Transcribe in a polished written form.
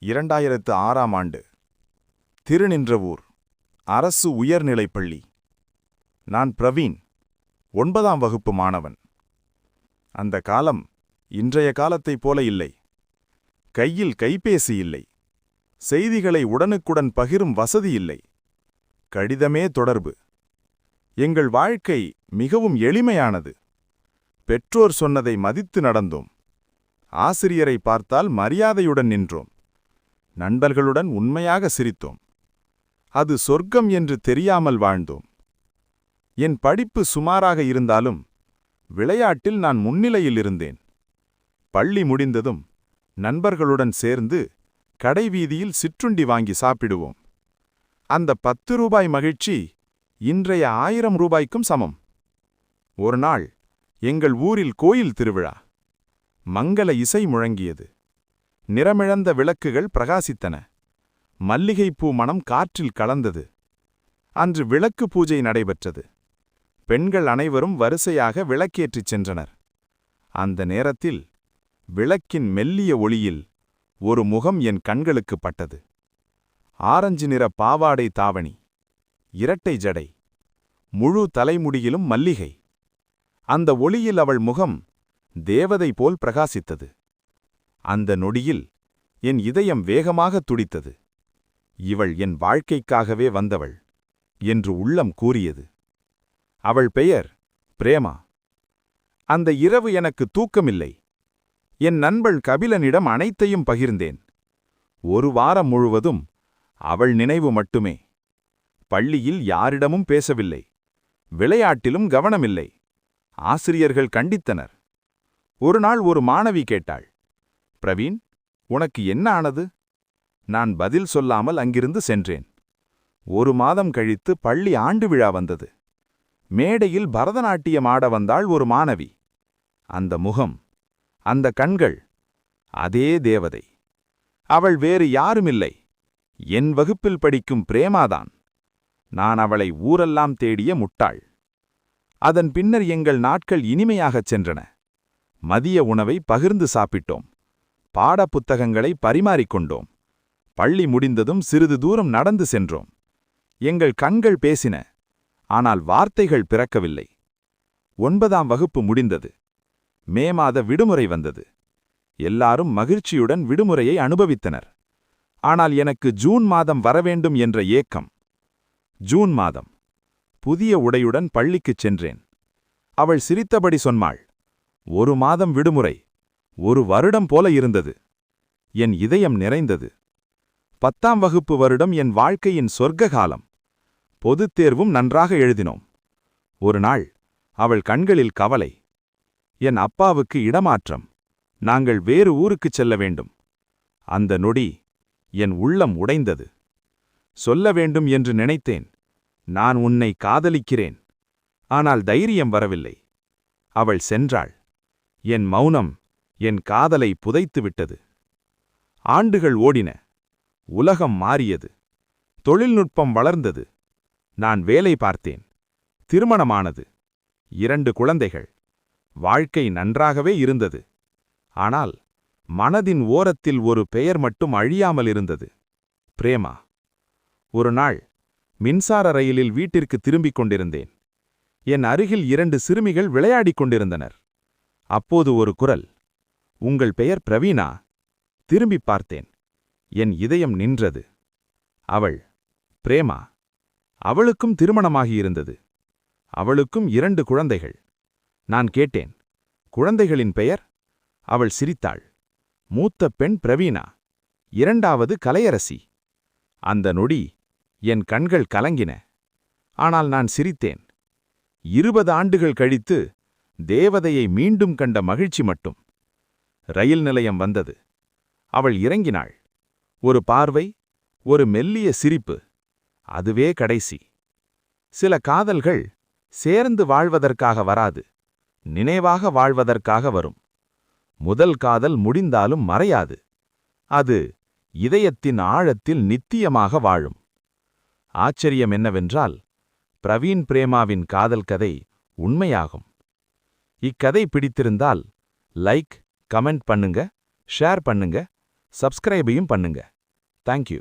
2006ஆம் ஆண்டு. திருநின்றவூர் அரசு உயர்நிலைப்பள்ளி. நான் பிரவீன், 9ஆம் வகுப்பு மாணவன். அந்த காலம் இன்றைய காலத்தைப் போல இல்லை. கையில் கைபேசி இல்லை. செய்திகளை உடனுக்குடன் பகிரும் வசதி இல்லை. கடிதமே தொடர்பு. எங்கள் வாழ்க்கை மிகவும் எளிமையானது. பெற்றோர் சொன்னதை மதித்து நடந்தோம். ஆசிரியரை பார்த்தால் மரியாதையுடன் நின்றோம். நண்பர்களுடன் உண்மையாக சிரித்தோம். அது சொர்க்கம் என்று தெரியாமல் வாழ்ந்தோம். என் படிப்பு சுமாராக இருந்தாலும் விளையாட்டில் நான் முன்னிலையில் இருந்தேன். பள்ளி முடிந்ததும் நண்பர்களுடன் சேர்ந்து கடைவீதியில் சிற்றுண்டி வாங்கி சாப்பிடுவோம். அந்த 10 ரூபாய் மகிழ்ச்சி இன்றைய 1000 ரூபாய்க்கும் சமம். ஒரு நாள் எங்கள் ஊரில் கோயில் திருவிழா. மங்கள இசை முழங்கியது. நிறமிழந்த விளக்குகள் பிரகாசித்தன. மல்லிகைப்பூ மணம் காற்றில் கலந்தது. அன்று விளக்கு பூஜை நடைபெற்றது. பெண்கள் அனைவரும் வரிசையாக விளக்கேற்றிச் சென்றனர். அந்த நேரத்தில் விளக்கின் மெல்லிய ஒளியில் ஒரு முகம் என் கண்களுக்கு பட்டது. ஆரஞ்சு நிற பாவாடை தாவணி, இரட்டை ஜடை, முழு தலைமுடியிலும் மல்லிகை. அந்த ஒளியில் அவள் முகம் தேவதை போல் பிரகாசித்தது. அந்த நொடியில் என் இதயம் வேகமாக துடித்தது. இவள் என் வாழ்க்கைக்காகவே வந்தவள் என்று உள்ளம் கூறியது. அவள் பெயர் பிரேமா. அந்த இரவு எனக்கு தூக்கமில்லை. என் நண்பள் கபிலனிடம் அனைத்தையும் பகிர்ந்தேன். ஒரு வாரம் முழுவதும் அவள் நினைவு மட்டுமே. பள்ளியில் யாரிடமும் பேசவில்லை. விளையாட்டிலும் கவனமில்லை. ஆசிரியர்கள் கண்டித்தனர். ஒரு நாள் ஒரு மாணவி கேட்டாள், பிரவீன், உனக்கு என்ன ஆனது? நான் பதில் சொல்லாமல் அங்கிருந்து சென்றேன். 1 மாதம் கழித்து பள்ளி ஆண்டு விழா வந்தது. மேடையில் பரதநாட்டியம் ஆட வந்தாள் ஒரு மாணவி. அந்த முகம், அந்த கண்கள், அதே தேவதை. அவள் வேறு யாருமில்லை, என் வகுப்பில் படிக்கும் பிரேமாதான். நான் அவளை ஊரெல்லாம் தேடிய முட்டாள். அதன் பின்னர் எங்கள் நாட்கள் இனிமையாகச் சென்றன. மதிய உணவை பகிர்ந்து சாப்பிட்டோம். பாடப்புத்தகங்களை பரிமாறிக்கொண்டோம். பள்ளி முடிந்ததும் சிறிது தூரம் நடந்து சென்றோம். எங்கள் கண்கள் பேசின, ஆனால் வார்த்தைகள் பிறக்கவில்லை. 9ஆம் வகுப்பு முடிந்தது. மே மாத விடுமுறை வந்தது. எல்லாரும் மகிழ்ச்சியுடன் விடுமுறையை அனுபவித்தனர். ஆனால் எனக்கு ஜூன் மாதம் வரவேண்டும் என்ற ஏக்கம். ஜூன் மாதம். புதிய உடையுடன் பள்ளிக்குச் சென்றேன். அவள் சிரித்தபடி சொன்னாள், 1 மாதம் விடுமுறை 1 வருடம் போல இருந்தது. என் இதயம் நிறைந்தது. 10ஆம் வகுப்பு வருடம் என் வாழ்க்கையின் சொர்க்க காலம். பொதுத் தேர்வும் நன்றாக எழுதினோம். ஒரு நாள் அவள் கண்களில் கவலை. என் அப்பாவுக்கு இடமாற்றம். நாங்கள் வேறு ஊருக்குச் செல்ல வேண்டும். அந்த நொடி என் உள்ளம் உடைந்தது. சொல்ல வேண்டும் என்று நினைத்தேன். நான் உன்னை காதலிக்கிறேன். ஆனால் தைரியம் வரவில்லை. அவள் சென்றாள். என் மௌனம் என் காதலை புதைத்துவிட்டது. ஆண்டுகள் ஓடின. உலகம் மாறியது. தொழில்நுட்பம் வளர்ந்தது. நான் வேலை பார்த்தேன். திருமணமானது. 2 குழந்தைகள். வாழ்க்கை நன்றாகவே இருந்தது. ஆனால் மனதின் ஓரத்தில் ஒரு பெயர் மட்டும் அழியாமல் இருந்தது. பிரேமா. ஒரு நாள் மின்சார ரயிலில் வீட்டிற்கு திரும்பிக் கொண்டிருந்தேன். என் அருகில் 2 சிறுமிகள் விளையாடிக் கொண்டிருந்தனர். அப்போது ஒரு குரல், உங்கள் பெயர் பிரவீனா? திரும்பிப் பார்த்தேன். என் இதயம் நின்றது. அவள் பிரேமா. அவளுக்கும் திருமணமாகியிருந்தது. அவளுக்கும் 2 குழந்தைகள். நான் கேட்டேன், குழந்தைகளின் பெயர்? அவள் சிரித்தாள். மூத்த பெண் பிரவீனா, 2வது கலையரசி. அந்த நொடி என் கண்கள் கலங்கின. ஆனால் நான் சிரித்தேன். 20 ஆண்டுகள் கழித்து தேவதையை மீண்டும் கண்ட மகிழ்ச்சி மட்டும். ரயில் நிலையம் வந்தது. அவள் இறங்கினாள். ஒரு பார்வை, ஒரு மெல்லிய சிரிப்பு. அதுவே கடைசி. சில காதல்கள் சேர்ந்து வாழ்வதற்காக வராது, நினைவாக வாழ்வதற்காக வரும். முதல் காதல் முடிந்தாலும் மறையாது. அது இதயத்தின் ஆழத்தில் நித்தியமாக வாழும். ஆச்சரியம் என்னவென்றால், பிரவீன் பிரேமாவின் காதல் கதை உண்மையாகும். இக்கதை பிடித்திருந்தால் லைக், கமெண்ட் பண்ணுங்க, ஷேர் பண்ணுங்க, சப்ஸ்கிரைபையும் பண்ணுங்க. தேங்க்யூ.